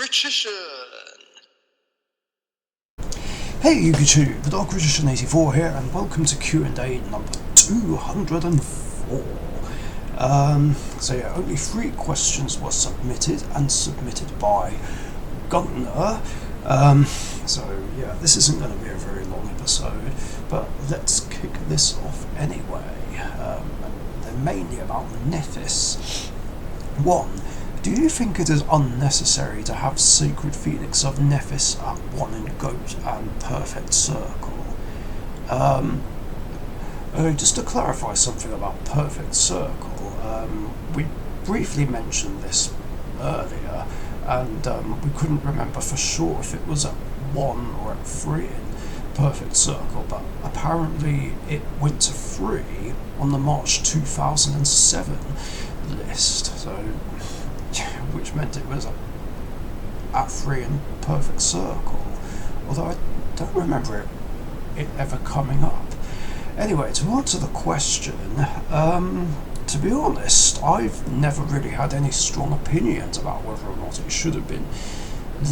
Richician. Hey YouTube, the Dark Richician 84 here, and welcome to Q&A number 204. So yeah, only 3 questions were submitted, and submitted by Gunner. So yeah, this isn't going to be a very long episode, but let's kick this off anyway. And they're mainly about Nephis. 1. Do you think it is unnecessary to have Sacred Phoenix of Nephis at 1 in Goat and Perfect Circle? Just to clarify something about Perfect Circle, we briefly mentioned this earlier, and we couldn't remember for sure if it was at 1 or at 3 in Perfect Circle, but apparently it went to 3 on the March 2007 list, so which meant it was at 3 in Perfect Circle, although I don't remember it ever coming up. Anyway, to answer the question, to be honest, I've never really had any strong opinions about whether or not it should have been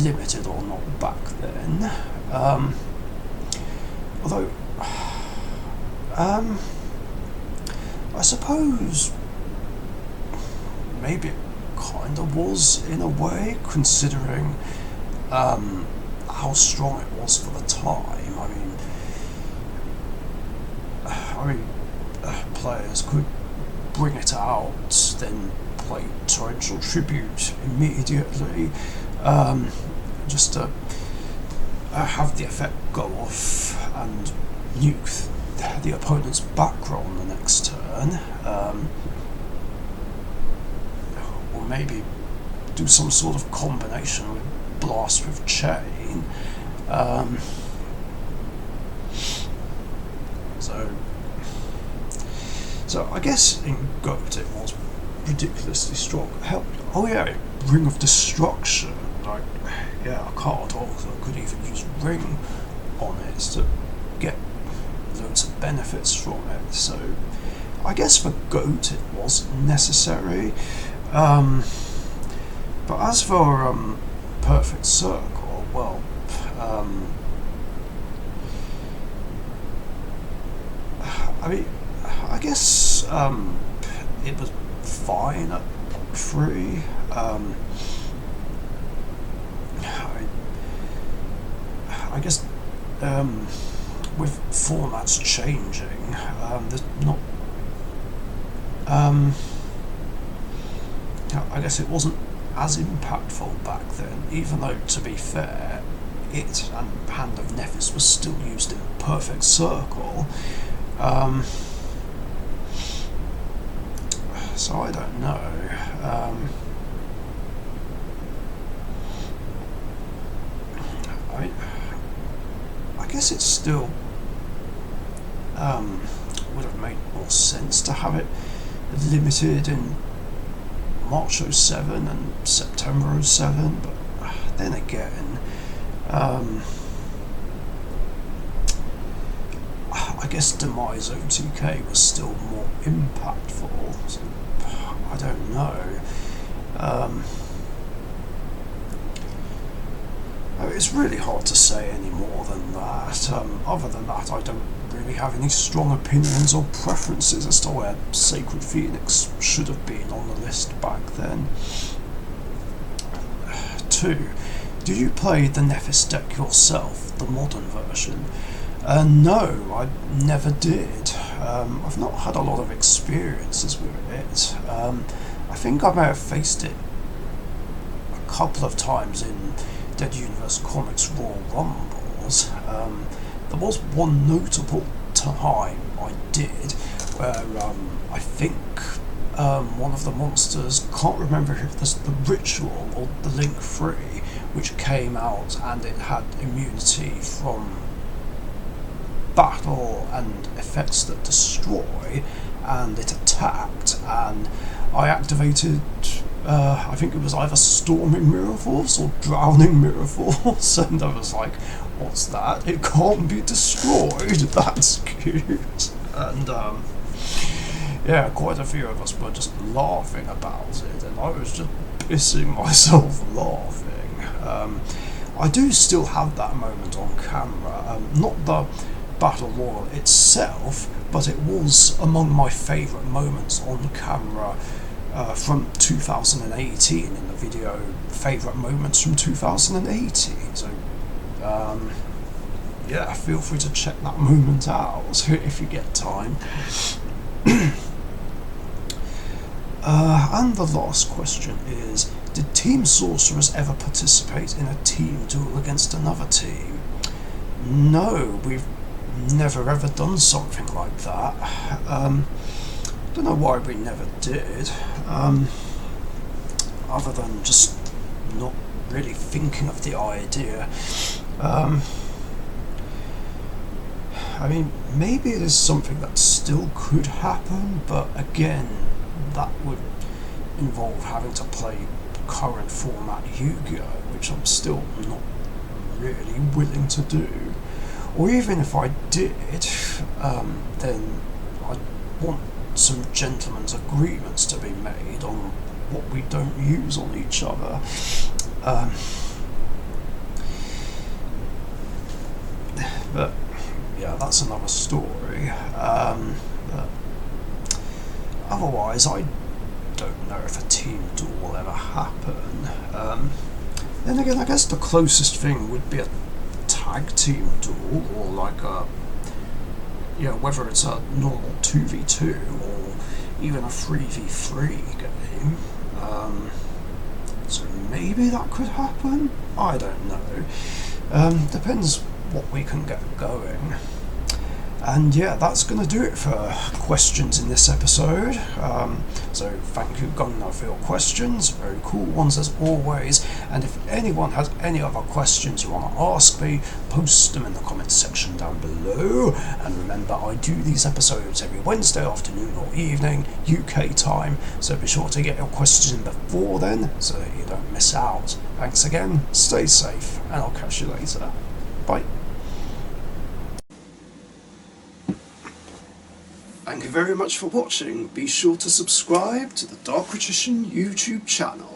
limited or not back then. Although, I suppose maybe it kind of was in a way, considering how strong it was for the time. I mean, players could bring it out, then play Torrential Tribute immediately, just to have the effect go off and nuke the opponent's back row on the next turn, or maybe do some sort of combination with Blast with Chain. So I guess in Goat it was ridiculously strong. Hell, oh yeah, Ring of Destruction. Like, yeah, a card also could even use Ring on it to get loads of benefits from it. So I guess for Goat it was necessary. But as for Perfect Circle, well, I guess it was fine at 3. I guess with formats changing, there's not. I guess it wasn't as impactful back then, even though, to be fair, it and Hand of Nephis was still used in Perfect Circle. So I don't know. I guess it still would have made more sense to have it limited in March 07 and September 07, but then again, I guess Demise OTK was still more impactful, so I don't know. It's really hard to say any more than that. Other than that, I don't really have any strong opinions or preferences as to where Sacred Phoenix should have been on the list back then. 2. Did you play the Nephis deck yourself, the modern version? No, I never did. I've not had a lot of experiences with it. I think I may have faced it a couple of times in Dead Universe Comics Royal Rumbles. There was one notable time I did where I think one of the monsters, can't remember if this the Ritual or the Link 3, which came out and it had immunity from battle and effects that destroy, and it attacked, and I activated I think it was either Storming Mirror Force or Drowning Mirror Force, and I was like, what's that? It can't be destroyed. That's cute. And yeah, quite a few of us were just laughing about it, and I was just pissing myself laughing. I do still have that moment on camera, not the Battle Royal itself, but it was among my favourite moments on camera from 2018 in the video Favourite Moments from 2018. So, yeah, feel free to check that moment out if you get time. And the last question is, did Team Sorcerers ever participate in a team duel against another team? No, we've never ever done something like that. Don't know why we never did, other than just not really thinking of the idea. I mean, maybe it is something that still could happen, but again, that would involve having to play current format Yu-Gi-Oh, which I'm still not really willing to do. Or even if I did, then I'd want some gentlemen's agreements to be made on what we don't use on each other. But yeah, that's another story. But otherwise, I don't know if a team duel will ever happen. Then again, I guess the closest thing would be a tag team duel, or like a, you know, whether it's a normal 2v2 or even a 3v3 game. So maybe that could happen? I don't know. Depends what we can get going. And yeah, that's going to do it for questions in this episode. So thank you, Gunnar, for your questions. Very cool ones as always. And if anyone has any other questions you want to ask me, post them in the comments section down below. And remember, I do these episodes every Wednesday afternoon or evening, UK time. So be sure to get your questions in before then, so that you don't miss out. Thanks again, stay safe, and I'll catch you later. Bye. Thank you very much for watching. Be sure to subscribe to the Richician YouTube channel.